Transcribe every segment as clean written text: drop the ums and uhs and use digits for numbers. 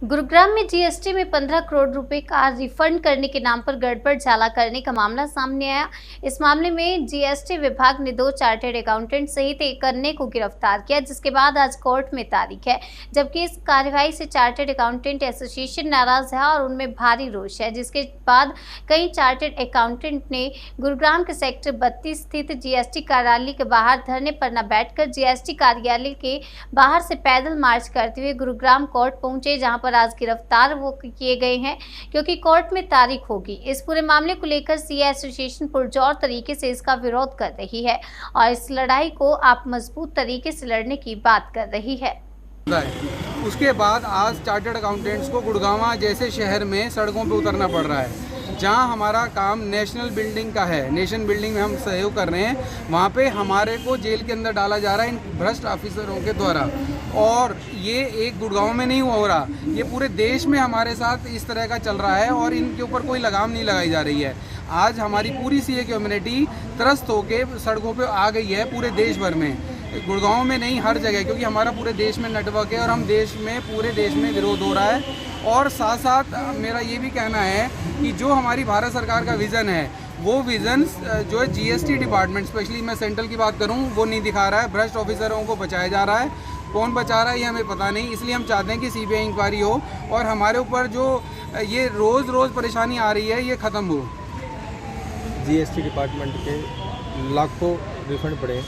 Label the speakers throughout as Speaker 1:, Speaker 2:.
Speaker 1: गुरुग्राम में जीएसटी में 15 करोड़ रुपए का रिफंड करने के नाम पर गड़बड़ करने का मामला सामने आया। इस मामले में जीएसटी विभाग ने 2 चार्टर्ड अकाउंटेंट सहित एक अन्य को गिरफ्तार किया, जिसके बाद आज कोर्ट में तारीख है। जबकि इस कार्रवाई से चार्टर्ड अकाउंटेंट एसोसिएशन नाराज है और उनमें भारी रोष है, जिसके बाद कई चार्टर्ड अकाउंटेंट ने गुरुग्राम के सेक्टर 32 स्थित जीएसटी कार्यालय के बाहर धरने पर न बैठकर जीएसटी कार्यालय के बाहर से पैदल मार्च करते हुए गुरुग्राम कोर्ट पहुंचे, जहां पर आज गिरफ्तार वो किए गए हैं क्योंकि कोर्ट में तारीख होगी। इस पूरे मामले को लेकर सीए एसोसिएशन पुरजोर तरीके से इसका विरोध कर रही है और इस लड़ाई को आप मजबूत तरीके से लड़ने की बात कर रही है।
Speaker 2: उसके बाद आज चार्टर्ड अकाउंटेंट्स को गुड़गांव जैसे शहर में सड़कों पर उतरना पड़ रहा है, जहां हमारा काम नेशनल बिल्डिंग का है। नेशन बिल्डिंग में हम सहयोग कर रहे हैं, वहां पे हमारे को जेल के अंदर डाला जा रहा है इन भ्रष्ट ऑफिसरों के द्वारा। और ये एक गुड़गांव में नहीं हो रहा, ये पूरे देश में हमारे साथ इस तरह का चल रहा है और इनके ऊपर कोई लगाम नहीं लगाई जा रही है। आज हमारी पूरी सीए कम्युनिटी त्रस्त होकर सड़कों पर आ गई है पूरे देश भर में, गुड़गांव में नहीं हर जगह, क्योंकि हमारा पूरे देश में नेटवर्क है और हम पूरे देश में विरोध हो रहा है। और साथ साथ मेरा ये भी कहना है कि जो हमारी भारत सरकार का विज़न है, वो विज़न जो है जीएसटी डिपार्टमेंट, स्पेशली मैं सेंट्रल की बात करूं, वो नहीं दिखा रहा है। भ्रष्ट ऑफिसरों को बचाया जा रहा है, कौन बचा रहा है ये हमें पता नहीं। इसलिए हम चाहते हैं कि सीबीआई इंक्वायरी हो और हमारे ऊपर जो ये रोज़ परेशानी आ रही है ये ख़त्म हो।
Speaker 3: जीएसटी डिपार्टमेंट के लाखों रिफंड पड़े,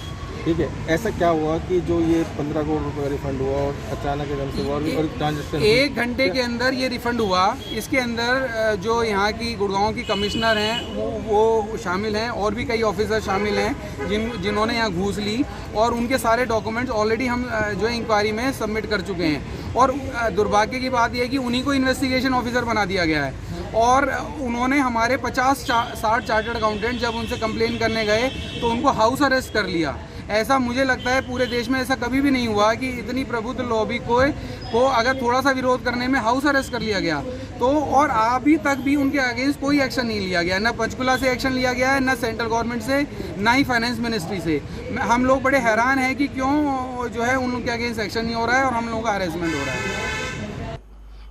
Speaker 3: ठीक है, ऐसा क्या हुआ कि जो ये 15 करोड़ रुपए का रिफंड हुआ और अचानक एकदम से और ट्रांजेक्शन
Speaker 2: 1 घंटे के अंदर ये रिफंड हुआ। इसके अंदर जो यहाँ की गुड़गांव की कमिश्नर हैं वो शामिल हैं और भी कई ऑफिसर शामिल हैं जिन्होंने यहाँ घूस ली और उनके सारे डॉक्यूमेंट्स ऑलरेडी हम जो है इंक्वायरी में सबमिट कर चुके हैं। और दुर्भाग्य की बात यह है कि उन्हीं को इन्वेस्टिगेशन ऑफिसर बना दिया गया है और उन्होंने हमारे 50-60 चार्टर्ड अकाउंटेंट जब उनसे कंप्लेन करने गए तो उनको हाउस अरेस्ट कर लिया। ऐसा मुझे लगता है पूरे देश में ऐसा कभी भी नहीं हुआ कि इतनी प्रबुद्ध लॉबी को अगर थोड़ा सा विरोध करने में हाउस अरेस्ट कर लिया गया। तो और अभी तक भी उनके अगेंस्ट कोई एक्शन नहीं लिया गया, ना पंचकुला से एक्शन लिया गया है, ना सेंट्रल गवर्नमेंट से, ना ही फाइनेंस मिनिस्ट्री से। हम लोग बड़े हैरान हैं कि क्यों जो है उनके अगेंस्ट एक्शन नहीं हो रहा है और हम लोगों का हरेसमेंट हो रहा है।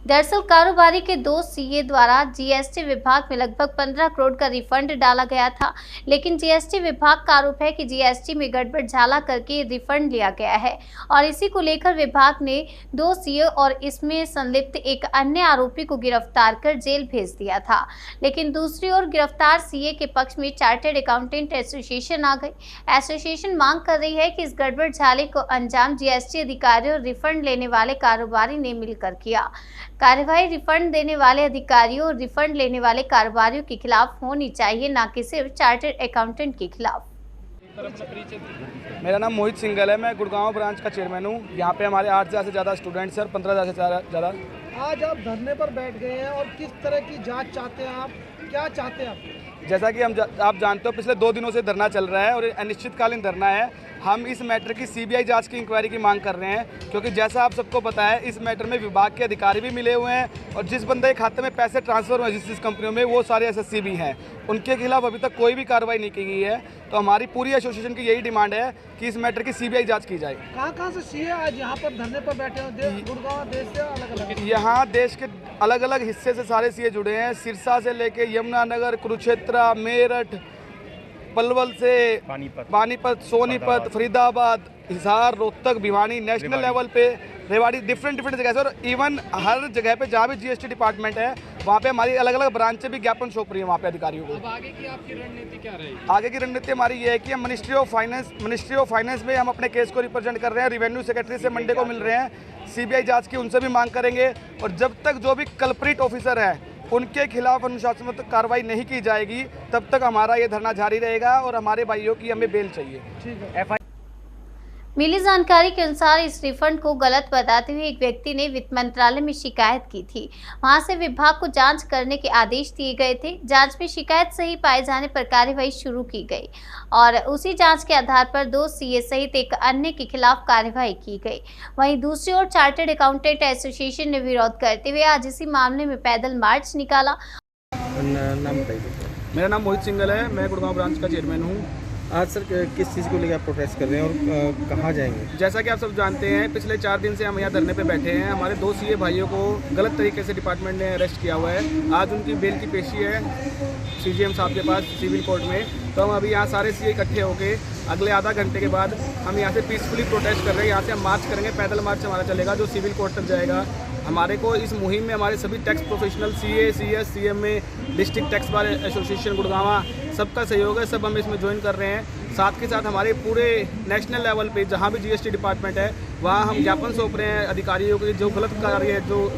Speaker 1: दरअसल कारोबारी के 2 सीए द्वारा जीएसटी विभाग में लगभग 15 करोड़ का रिफंड डाला गया था, लेकिन जीएसटी विभाग का आरोप है कि जीएसटी में गड़बड़ करके रिफंड लिया गया है और इसी को लेकर विभाग ने 2 सीए और इसमें संलिप्त एक अन्य आरोपी को गिरफ्तार कर जेल भेज दिया था। लेकिन दूसरी ओर गिरफ्तार सीए के पक्ष में चार्टर्ड अकाउंटेंट एसोसिएशन आ गई। एसोसिएशन मांग कर रही है कि इस गड़बड़ को अंजाम जीएसटी अधिकारियों और रिफंड लेने वाले कारोबारी ने मिलकर किया। कार्रवाई रिफंड देने वाले अधिकारियों और रिफंड लेने वाले कारोबारियों के खिलाफ होनी चाहिए, न कि सिर्फ चार्टर्ड अकाउंटेंट के खिलाफ।
Speaker 4: मेरा नाम मोहित सिंघल है, मैं गुड़गांव ब्रांच का चेयरमैन हूँ। यहाँ पे हमारे 8000 से ज़्यादा स्टूडेंट्स हैं और 15000 से ज़्यादा।
Speaker 5: आज आप धरने पर बैठ गए हैं और किस तरह की जांच चाहते हैं आप, क्या चाहते हैं आप?
Speaker 4: जैसा कि आप जानते हो, पिछले 2 दिनों से धरना चल रहा है और अनिश्चितकालीन धरना है। हम इस मैटर की सीबीआई जांच की इंक्वायरी की मांग कर रहे हैं, क्योंकि जैसा आप सबको पता है इस मैटर में विभाग के अधिकारी भी मिले हुए हैं और जिस बंदे के खाते में पैसे ट्रांसफर हुए जिस कंपनियों में, वो सारे एसएससी भी हैं। उनके खिलाफ अभी तक कोई भी कार्रवाई नहीं की गई है। तो हमारी पूरी एसोसिएशन की यही डिमांड है कि इस मैटर की सीबीआई जाँच की जाए।
Speaker 5: कहाँ से सीए आज यहाँ पर धरने पर बैठे हैं? गुड़गांव देश से अलग-अलग,
Speaker 4: यहाँ देश के अलग अलग हिस्से से सारे सीए जुड़े हैं, सिरसा से लेके यमुनानगर, कुरुक्षेत्र, मेरठ, पलवल से पानीपत, सोनीपत, फरीदाबाद, हिसार, रोहतक, भिवानी, नेशनल लेवल पे, रेवाड़ी, डिफरेंट जगह से। और इवन हर जगह पे जहाँ भी जीएसटी डिपार्टमेंट है वहाँ पे हमारी अलग अलग ब्रांचें भी ज्ञापन सौंप रही है वहाँ पे अधिकारियों को।
Speaker 5: अब आगे की आपकी रणनीति क्या रहेगी?
Speaker 4: आगे की रणनीति हमारी ये है कि हम मिनिस्ट्री ऑफ फाइनेंस में हम अपने केस को रिप्रेजेंट कर रहे हैं। रेवेन्यू सेक्रेटरी से मंडे को मिल रहे हैं, सीबीआई जाँच की उनसे भी मांग करेंगे। और जब तक जो भी कल्प्रिट ऑफिसर है उनके खिलाफ अनुशासनात्मक कार्रवाई नहीं की जाएगी, तब तक हमारा ये धरना जारी रहेगा और हमारे भाइयों की हमें बेल चाहिए।
Speaker 5: ठीक है।
Speaker 1: मिली जानकारी के अनुसार इस रिफंड को गलत बताते हुए एक व्यक्ति ने वित्त मंत्रालय में शिकायत की थी। वहां से विभाग को जांच करने के आदेश दिए गए थे। जांच में शिकायत सही पाए जाने पर कार्रवाई शुरू की गई और उसी जांच के आधार पर 2 सीए सहित एक अन्य के खिलाफ कार्रवाई की गई। वहीं दूसरी ओर चार्टर्ड अकाउंटेंट एसोसिएशन ने विरोध करते हुए आज इसी मामले में पैदल मार्च निकाला।
Speaker 4: मेरा नाम मोहित सिंघल है, मैं गुड़गांव ब्रांच का चेयरमैन हूँ।
Speaker 3: आज सर किस चीज़ को लेकर आप प्रोटेस्ट कर रहे हैं और कहाँ जाएंगे?
Speaker 4: जैसा कि आप सब जानते हैं, पिछले 4 दिन से हम यहाँ धरने पे बैठे हैं। हमारे 2 सीए भाइयों को गलत तरीके से डिपार्टमेंट ने अरेस्ट किया हुआ है। आज उनकी बेल की पेशी है सीजीएम साहब के पास सिविल कोर्ट में। तो हम अभी यहाँ सारे सीए इकट्ठे होके अगले आधा घंटे के बाद हम यहाँ से पीसफुली प्रोटेस्ट कर रहे हैं। यहाँ से हम मार्च करेंगे, पैदल मार्च हमारा चलेगा जो सिविल कोर्ट तक जाएगा। हमारे को इस मुहिम में हमारे सभी tax professional CA, CS, CMA, district tax bar association Gurgaon सबका सहयोग है। सब हम इसमें ज्वाइन कर रहे हैं। साथ के साथ हमारे पूरे नेशनल लेवल पे जहाँ भी जीएसटी डिपार्टमेंट है वहाँ हम ज्ञापन सौंप रहे हैं अधिकारियों के, जो गलत कार्य है, जो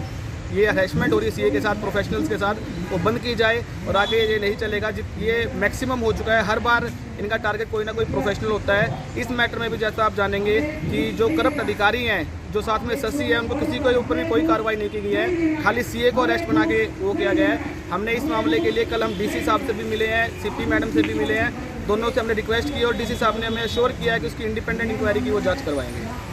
Speaker 4: ये हरेसमेंट हो रही है सीए के साथ, प्रोफेशनल्स के साथ, वो बंद की जाए और आगे ये नहीं चलेगा। ये मैक्सिमम हो चुका है। हर बार इनका टारगेट कोई ना कोई प्रोफेशनल होता है। इस मैटर में भी जैसा आप जानेंगे कि जो करप्ट अधिकारी हैं, जो साथ में ससी है, उनको किसी के ऊपर भी कोई कार्रवाई नहीं की गई है। खाली सीए को अरेस्ट बना के वो किया गया है। हमने इस मामले के लिए कल हम डीसी साहब से भी मिले हैं, सीपी मैडम से भी मिले हैं। दोनों से हमने रिक्वेस्ट की और डीसी साहब ने हमें अश्योर किया है कि उसकी इंडिपेंडेंट इंक्वायरी की वो जाँच करवाएंगे।